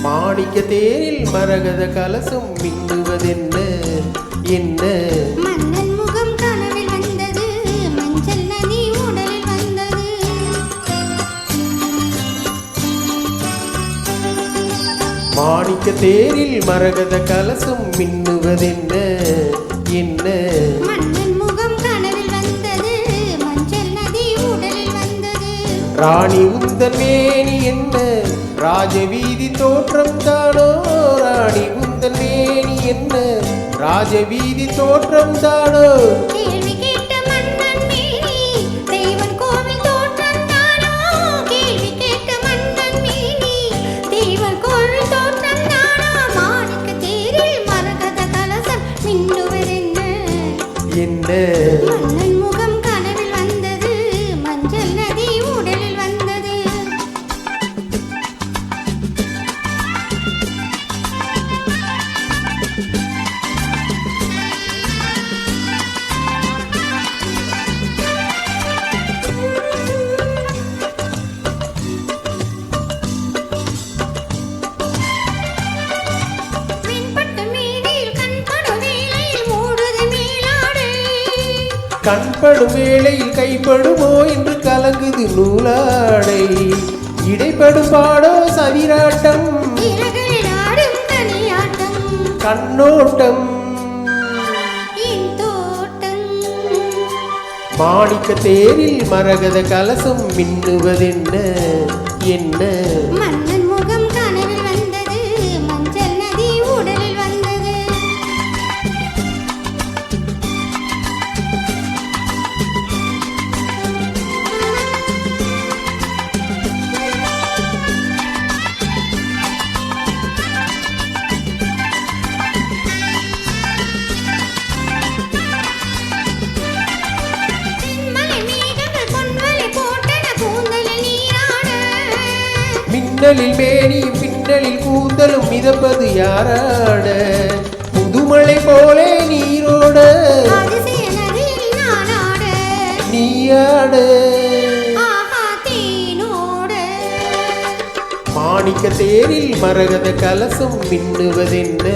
மாணிக்க தேரில் மரகத கலசம் மின்னுவதென்ன என்ன? மன்னன் முகம் கனவில் வந்தது, மஞ்சள் நதி உடலில் வந்தது. மாணிக்க தேரில் மரகத கலசம் மின்னுவதென்ன என்ன? மன்னன் முகம் கனவில் வந்தது, மஞ்சள் நதி உடலில் வந்தது. ராணி உந்தன் மேனி என்ன? ராஜவீதி தோற்றம் தானோ? ராணி உந்தன் மேனி என்ன? ராஜவீதி தோற்றம் தானோ? கேள்வி கேட்ட மன்னன் மேனி தெய்வன் கோவில் தோற்றம் தானோ? கேள்வி கேட்ட மன்னன் மேனி தெய்வன் கோவில் தோற்றம் தானோ? மாணிக்க தேரில் மரகத கலசம் மின்னுவதென்ன என்ன? மன்னன் முகம் கனவில் வந்தது, மஞ்சள் நதி உடலில் வந்தது. கண்படும் வேளையில் கைப்படுமோ என்று கலங்குது நூலாடை. இடைப்படும் பாடோ சவிராட்டம், கண்ணோட்டம். மாணிக்க தேரில் மரகத கலசம் மின்னுவதென்ன என்ன? மன்னன் முகம் கனவில் வந்தது, மஞ்சள் நதி உடலில் வந்தது. மின்னலில் மேனியும் பின்னலில் கூந்தலும் மிதப்பது யாராட? புதுமழை போலே நீரோட நீயாட. மாணிக்க தேரில் மரகத கலசம் மின்னுவதென்ன